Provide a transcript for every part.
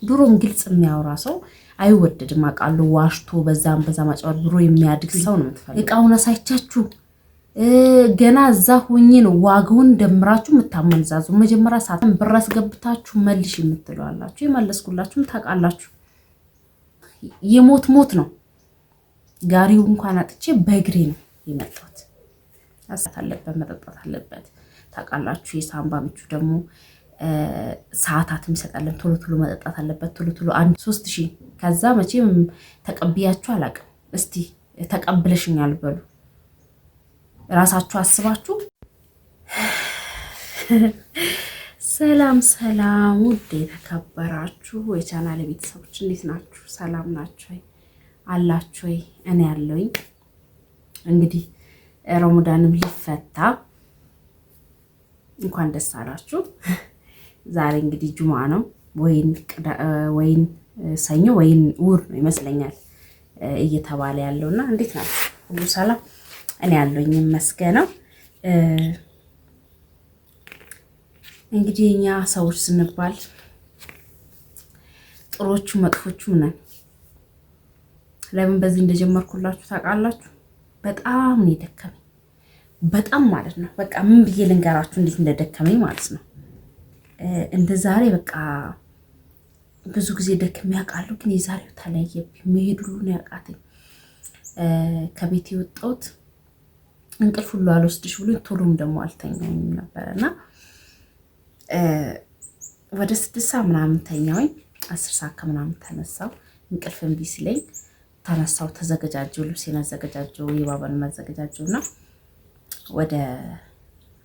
ድሮም ግልጽ የሚያወራ ሰው አይወደድም አውቃለሁ። ዋሽቶ በዛም በዛ ማጭበርብሮ የሚያድግ ሰው ነው የምትፈልጉ። እቃውን አሳይቻችሁ ገና እዛ ሆኜ ነው ዋጋውን ደምራችሁ የምታመንዛዙ። መጀመሪያ ሰዓትን ብር አስገብታችሁ መልሽ የምትለዋላችሁ የመለስኩላችሁም ታውቃላችሁ። የሞት ሞት ነው። ጋሪው እንኳን አጥቼ በእግሬ ነው የመጣሁት። አሳት አለበት መጠጣት አለበት ታውቃላችሁ። የሳምባ ምቹ ደግሞ ሰዓታትም ይሰጣለን። ቶሎ ቶሎ መጠጣት አለበት። ቶሎ ቶሎ 3000 ከዛ መቼም ተቀብያችሁ አላውቅም። እስቲ ተቀብለሽኛል በሉ ራሳችሁ አስባችሁ። ሰላም ሰላም፣ ውድ የተከበራችሁ የቻናል ቤተሰቦች እንዴት ናችሁ? ሰላም ናችሁ አላችሁ ወይ? እኔ ያለሁኝ እንግዲህ ረመዳንም ሊፈታ እንኳን ደስ አላችሁ። ዛሬ እንግዲህ ጁማ ነው፣ ወይን ሰኞ ወይን ውር ነው ይመስለኛል እየተባለ ያለውና እንዴት ናችሁ? ሁሉ ሰላም? እኔ ያለሁኝ ይመስገነው። እንግዲህ እኛ ሰዎች ስንባል ጥሮቹ መጥፎቹ ነን። ለምን በዚህ እንደጀመርኩላችሁ ታውቃላችሁ? በጣም ነው የደከመኝ፣ በጣም ማለት ነው። በቃ ምን ብዬ ልንገራችሁ እንዴት እንደደከመኝ ማለት ነው። እንደ ዛሬ በቃ ብዙ ጊዜ ደክሜ ያውቃለሁ፣ ግን የዛሬው ተለየብኝ። መሄድ ሁሉ ነው ያቃተኝ። ከቤት የወጣሁት እንቅልፍ ሁሉ አልወስድሽ ብሎ ቶሎም ደግሞ አልተኛኝም ነበረና ወደ 6 ሰዓት ምናምን ተኛውኝ። 10 ሰዓት ከምናምን ተነሳው። እንቅልፍ እምቢ ሲለኝ ተነሳው፣ ተዘገጃጀው፣ ልብሴን አዘገጃጀው፣ የባባን ማዘገጃጀውና ወደ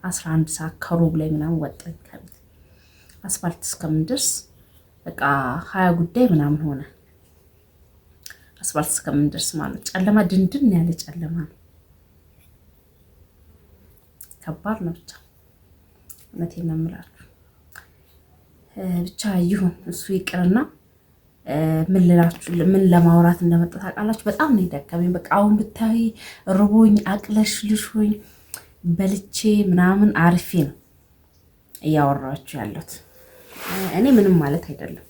11 ሰዓት ከሩብ ላይ ምናምን ወጣኝ ከቤት። አስፋልት እስከምንደርስ በቃ 20 ጉዳይ ምናምን ሆነ። አስፋልት እስከምንደርስ ማለት ጨለማ ድንድን ያለ ጨለማ ነው። ከባድ ነው። ብቻ እውነቴን ነው የምላችሁ። ብቻ ይሁን እሱ ይቅርና ምን ለማውራት እንደመጣ ታውቃላችሁ? በጣም ነው የደከመኝ። በቃ አሁን ብታይ ርቦኝ አቅለሽልሾኝ በልቼ ምናምን አርፌ ነው እያወራችሁ ያለሁት። እኔ ምንም ማለት አይደለም።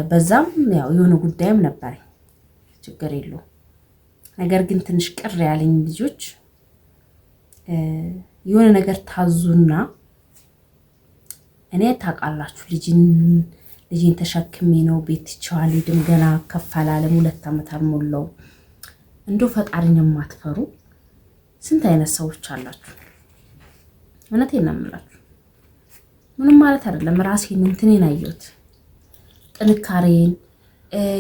በዛም ያው የሆነ ጉዳይም ነበረኝ፣ ችግር የለውም። ነገር ግን ትንሽ ቅር ያለኝ ልጆች የሆነ ነገር ታዙና እኔ ታውቃላችሁ ልጅን ተሸክሜ ነው ቤት ይቻላል ሄድም ገና ከፍ አላለም። 2 ዓመት አልሞላው። እንደው ፈጣሪን የማትፈሩ ስንት አይነት ሰዎች አላችሁ። እውነቴን ነው የምላችሁ። ምንም ማለት አይደለም። ራሴን እንትኔን አየሁት፣ ጥንካሬን።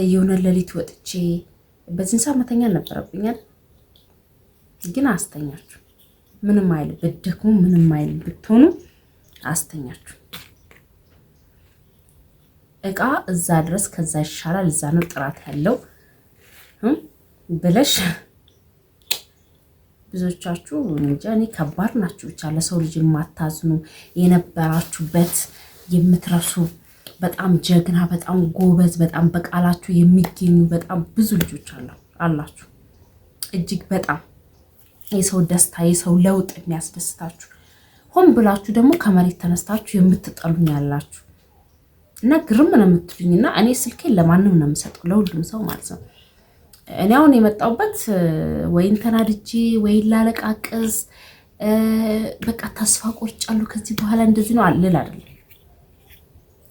የሆነ ሌሊት ወጥቼ በዚህ ሰዓት መተኛ ነበረብኛል፣ ግን አስተኛችሁ። ምንም አይል ብትደክሙ፣ ምንም አይል ብትሆኑ አስተኛችሁ። እቃ እዛ ድረስ ከዛ ይሻላል፣ እዛ ነው ጥራት ያለው ብለሽ ብዙዎቻችሁ እንጃ እኔ ከባድ ናችሁ። ብቻ ለሰው ልጅ የማታዝኑ የነበራችሁበት የምትረሱ በጣም ጀግና፣ በጣም ጎበዝ፣ በጣም በቃላችሁ የሚገኙ በጣም ብዙ ልጆች አላችሁ። እጅግ በጣም የሰው ደስታ የሰው ለውጥ የሚያስደስታችሁ፣ ሆን ብላችሁ ደግሞ ከመሬት ተነስታችሁ የምትጠሉኝ ያላችሁ እና ግርም ነው የምትሉኝና እኔ ስልኬን ለማንም ነው የምሰጠው፣ ለሁሉም ሰው ማለት ነው። እኔ አሁን የመጣሁበት ወይን ተናድጄ ወይን ላለቃቅስ በቃ ተስፋ ቆርጫለሁ ከዚህ በኋላ እንደዚህ ነው አልል አይደለም።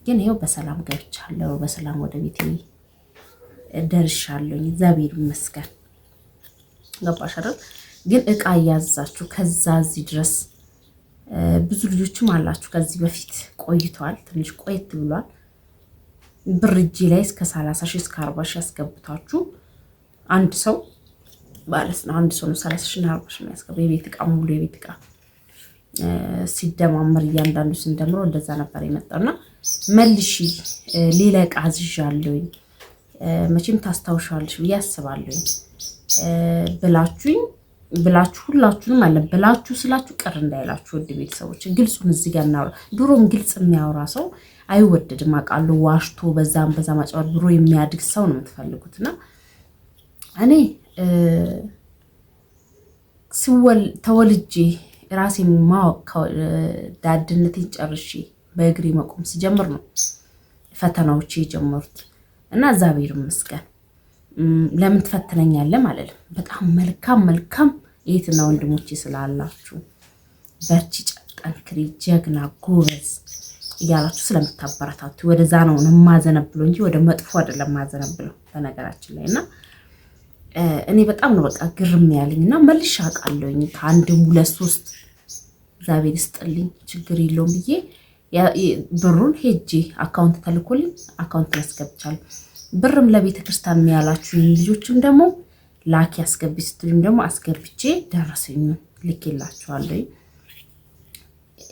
ግን ይኸው በሰላም ገብቻለሁ፣ በሰላም ወደ ቤቴ ደርሻለሁኝ። እግዚአብሔር ይመስገን። ገባሽ አይደል? ግን እቃ እያዛችሁ ከዛ እዚህ ድረስ ብዙ ልጆችም አላችሁ። ከዚህ በፊት ቆይተዋል፣ ትንሽ ቆየት ብሏል። ብር እጄ ላይ እስከ 30,000 እስከ 40,000 ያስገብታችሁ አንድ ሰው ማለት ነው። አንድ ሰው ነው 30,000 እና 40,000 ያስገባ። የቤት እቃ ሙሉ የቤት እቃ ሲደማመር እያንዳንዱ ስንደምረው እንደዛ ነበር የመጣውና መልሺ ሌላ እቃ አዝዣለሁኝ መቼም ታስታውሻለሽ ብዬ አስባለሁኝ ብላችሁ ሁላችሁንም አለ ብላችሁ ስላችሁ ቅር እንዳይላችሁ ውድ ቤተሰቦች፣ ግልጹን እዚህ ጋር እናውራ። ድሮም ግልጽ የሚያወራ ሰው አይወደድም አውቃለሁ። ዋሽቶ በዛም በዛ ማጭበርብሮ የሚያድግ ሰው ነው የምትፈልጉትና እኔ ተወልጄ ራሴን ማወቅ ዳድነቴን ጨርሼ በእግሬ መቆም ሲጀምር ነው ፈተናዎች የጀመሩት እና እግዚአብሔር ይመስገን። ለምን ትፈትነኛለህ ማለት ነው። በጣም መልካም እህትና ወንድሞቼ ስላላችሁ በርቺ፣ ጠንክሪ፣ ጀግና ጎበዝ እያላችሁ ስለምታበረታቱ ወደዛ ነው የማዘነብለው እንጂ ወደ መጥፎ አይደለም የማዘነብለው በነገራችን ላይ እና እኔ በጣም ነው በቃ ግርም ያለኝ እና መልሼ አውቃለሁኝ ከአንድም 2-3 እግዚአብሔር ይስጥልኝ ችግር የለውም ብዬ ብሩን ሄጄ አካውንት ተልኮልኝ አካውንት ያስገብቻለሁ። ብርም ለቤተ ክርስቲያን የሚያላችሁ ልጆችም ደግሞ ላኪ አስገቢ ስትሉኝ ደግሞ አስገብቼ ደረሰኙን ልኬላችኋለሁ።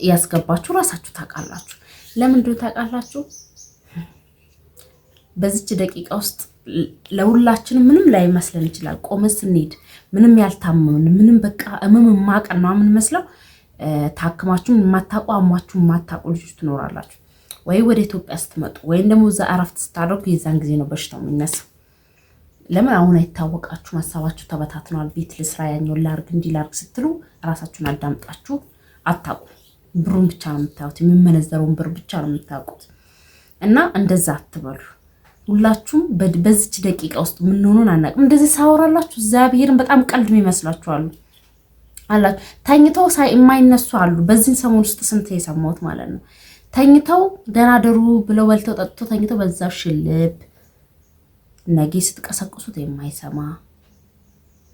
ያስገባችሁ ራሳችሁ ታውቃላችሁ። ለምንድን ታውቃላችሁ? በዚች ደቂቃ ውስጥ ለሁላችንም ምንም ላይ መስለን ይችላል። ቆመን ስንሄድ ምንም ያልታመምን ምንም በቃ ማቀን ነው የምንመስለው። ታክማችሁ የማታውቁ አሟችሁ የማታውቁ ልጆች ትኖራላችሁ። ወይ ወደ ኢትዮጵያ ስትመጡ ወይም ደግሞ እዛ እረፍት ስታደርጉ የዛን ጊዜ ነው በሽታው የሚነሳው። ለምን አሁን አይታወቃችሁ፣ ሀሳባችሁ ተበታትኗል። ቤት ልስራ፣ ያኛውን ላርግ፣ እንዲህ ላርግ ስትሉ ራሳችሁን አዳምጣችሁ አታውቁ። ብሩን ብቻ ነው የምታዩት፣ የሚመነዘረውን ብር ብቻ ነው የምታውቁት። እና እንደዛ አትበሉ። ሁላችሁም በዚች ደቂቃ ውስጥ የምንሆኑን አናውቅም። እንደዚህ ሳወራላችሁ እግዚአብሔርን በጣም ቀልድ የሚመስላችሁ አሉ አላችሁ። ተኝተው የማይነሱ አሉ። በዚህን ሰሞን ውስጥ ስንት የሰማሁት ማለት ነው። ተኝተው ደህና ደሩ ብለው በልተው ጠጥተው ተኝተው በዛው ሽልብ ነገ ስትቀሰቅሱት የማይሰማ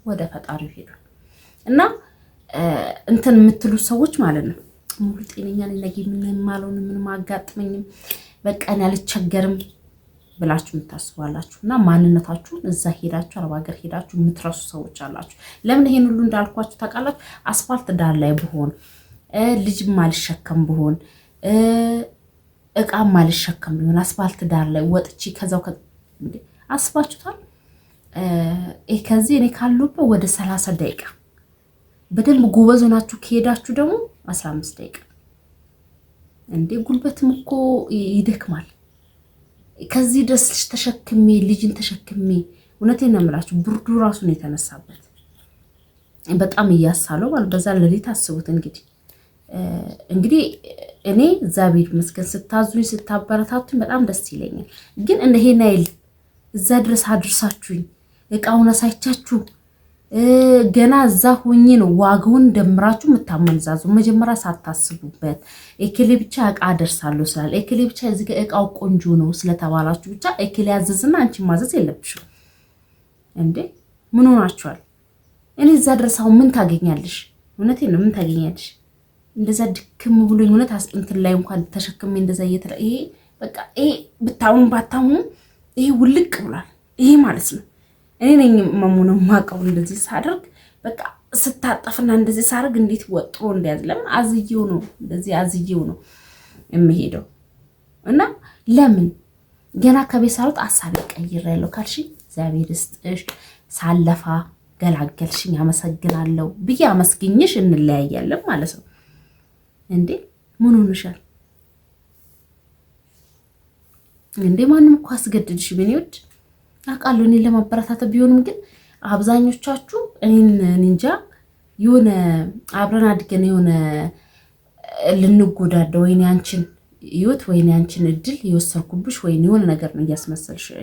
ወደ ፈጣሪው ሄዷል። እና እንትን የምትሉ ሰዎች ማለት ነው ሙሉ ጤነኛ ነኝ ነገ ምንም ማለውን ምንም አጋጥመኝም በቃ እኔ አልቸገርም ብላችሁ የምታስባላችሁ እና ማንነታችሁን እዛ ሄዳችሁ አረብ ሀገር ሄዳችሁ የምትረሱ ሰዎች አላችሁ። ለምን ይሄን ሁሉ እንዳልኳችሁ ታውቃላችሁ? አስፋልት ዳር ላይ ብሆን ልጅም አልሸከም ብሆን እቃም አልሸከም ቢሆን አስፋልት ዳር ላይ ወጥቼ ከዛው አስባችሁታል? ከዚህ እኔ ካሉበት ወደ 30 ደቂቃ በደንብ ጎበዝ ሆናችሁ ከሄዳችሁ ደግሞ 15 ደቂቃ እንዴ ጉልበትም እኮ ይደክማል። ከዚህ ደስ ተሸክሜ ልጅን ተሸክሜ እውነቴን ነው የምላችሁ ብርዱ ራሱን የተነሳበት በጣም እያሳለው ማለት በዛ ለሊት አስቡት። እንግዲህ እኔ እግዚአብሔር ይመስገን ስታዙኝ ስታበረታቱኝ በጣም ደስ ይለኛል። ግን እንደ ይሄን አይል እዛ ድረስ አድርሳችሁኝ እቃውን አሳይቻችሁ ገና እዛ ሆኜ ነው ዋጋውን ደምራችሁ የምታመንዛዙ። መጀመሪያ ሳታስቡበት ኤክሌ ብቻ እቃ አደርሳለሁ ስላለ ኤክሌ ብቻ እዚህ እቃው ቆንጆ ነው ስለተባላችሁ ብቻ ኤክሌ ያዘዝና አንቺ ማዘዝ የለብሽም እንዴ። ምን ሆናችኋል? እኔ እዛ ድረስ አሁን ምን ታገኛለሽ? እውነቴን ነው ምን ታገኛለሽ? እንደዛ ድክም ብሎኝ እውነት እንትን ላይ እንኳን ተሸክሜ እንደዛ ይሄ በቃ ይሄ ብታውኑ ባታውኑ ይሄ ውልቅ ብሏል። ይሄ ማለት ነው እኔ ነኝ መሙን ማቀው እንደዚህ ሳደርግ በቃ ስታጠፍና እንደዚህ ሳደርግ እንዴት ወጥሮ እንደያዝ ለምን አዝየው ነው እንደዚህ አዝየው ነው የምሄደው። እና ለምን ገና ከቤት ሳልወጣ ሐሳቤ ቀይሬያለሁ ካልሽ እግዚአብሔር ይስጥሽ ሳለፋ ገላገልሽኝ አመሰግናለሁ ብዬ አመስግኝሽ እንለያያለን ማለት ነው። እንዴ ምን ሆነሻል እንዴ? ማንም እኮ አስገድድሽ ምን ይወድ አውቃለሁ። እኔን ለማበረታታት ቢሆንም ግን አብዛኞቻችሁ እኔን እንጃ የሆነ አብረን አድገን የሆነ ልንጎዳዳ ወይኔ አንቺን ህይወት ወይኔ አንቺን እድል የወሰንኩብሽ ወይኔ የሆነ ነገር ነው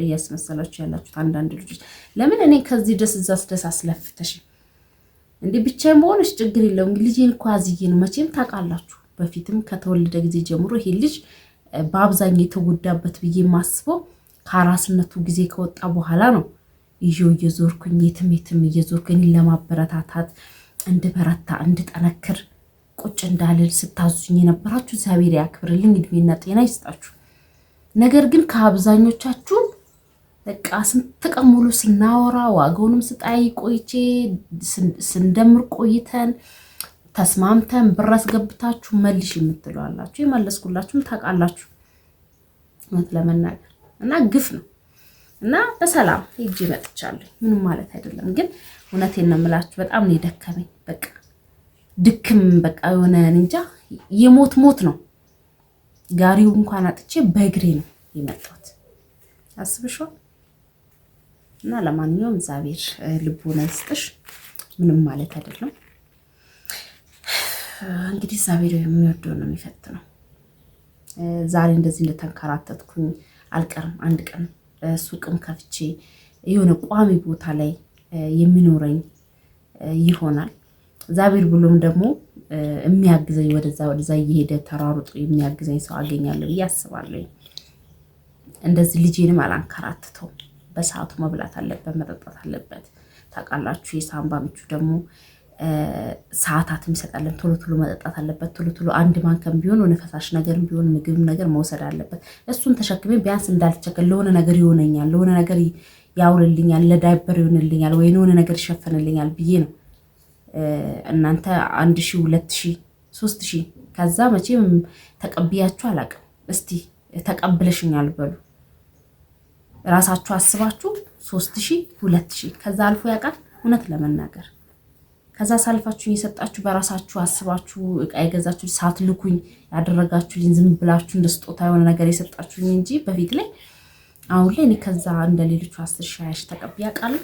እያስመሰላችሁ ያላችሁት አንዳንድ ልጆች። ለምን እኔ ከዚህ ደስ እዛስ ደስ አስለፍተሽ እንዴ ብቻዬን በሆነሽ ችግር የለውም። ልጄን እኮ አዝዬ ነው መቼም ታውቃላችሁ። በፊትም ከተወለደ ጊዜ ጀምሮ ይሄ ልጅ በአብዛኛው የተጎዳበት ብዬ የማስበው ከአራስነቱ ጊዜ ከወጣ በኋላ ነው። ይዤው እየዞርኩኝ የትም እየዞርኩኝ ለማበረታታት እንድበረታ እንድጠነክር ቁጭ እንዳልል ስታዙኝ የነበራችሁ እግዚአብሔር ያክብርልኝ፣ እድሜና ጤና ይስጣችሁ። ነገር ግን ከአብዛኞቻችሁ በቃ ስንት ቀን ሙሉ ስናወራ ዋጋውንም ስጣይ ቆይቼ ስንደምር ቆይተን ተስማምተን ብር አስገብታችሁ መልሽ የምትሏላችሁ የመለስኩላችሁም ታውቃላችሁ ማለት ለመናገር እና ግፍ ነው። እና በሰላም ሄጄ መጥቻለሁ። ምንም ማለት አይደለም። ግን እውነቴን ነው የምላችሁ በጣም ነው የደከመኝ። በቃ ድክም በቃ የሆነ እንጃ የሞት ነው። ጋሪው እንኳን አጥቼ በእግሬ ነው የመጣሁት። አስብሽው። እና ለማንኛውም እግዚአብሔር ልቦና ይስጥሽ። ምንም ማለት አይደለም። እንግዲህ እግዚአብሔር የሚወደው ነው የሚፈትነው። ዛሬ እንደዚህ እንደተንከራተትኩኝ አልቀርም። አንድ ቀን ሱቅም ከፍቼ የሆነ ቋሚ ቦታ ላይ የሚኖረኝ ይሆናል። እግዚአብሔር ብሎም ደግሞ የሚያግዘኝ ወደዛ እየሄደ ተራሩጦ የሚያግዘኝ ሰው አገኛለሁ ብዬ አስባለሁ። እንደዚህ ልጄንም አላንከራትተው። በሰዓቱ መብላት አለበት፣ መጠጣት አለበት። ታውቃላችሁ የሳምባ ምቹ ደግሞ ሰዓታት የሚሰጣለን። ቶሎ ቶሎ መጠጣት አለበት። ቶሎ ቶሎ አንድ ማንከም ቢሆን ሆነ ፈሳሽ ነገር ቢሆን ምግብ ነገር መውሰድ አለበት። እሱን ተሸክሜ ቢያንስ እንዳልቸገር ለሆነ ነገር ይሆነኛል፣ ለሆነ ነገር ያውልልኛል፣ ለዳይበር ይሆንልኛል፣ ወይ የሆነ ነገር ይሸፈንልኛል ብዬ ነው። እናንተ 1000 2000 3000 ከዛ መቼም ተቀብያችሁ አላውቅም። እስቲ ተቀብለሽኛል በሉ ራሳችሁ አስባችሁ 3000 2000 ከዛ አልፎ ያውቃል እውነት ለመናገር ከዛ ሳልፋችሁ እየሰጣችሁ በራሳችሁ አስባችሁ እቃ የገዛችሁ ሳትልኩኝ ያደረጋችሁልኝ ዝም ብላችሁ እንደ ስጦታ የሆነ ነገር የሰጣችሁኝ እንጂ በፊት ላይ አሁን ላይ እኔ ከዛ እንደ ሌሎቹ 10 ሺህ 20 ሺህ ተቀብዬ አውቃለሁ።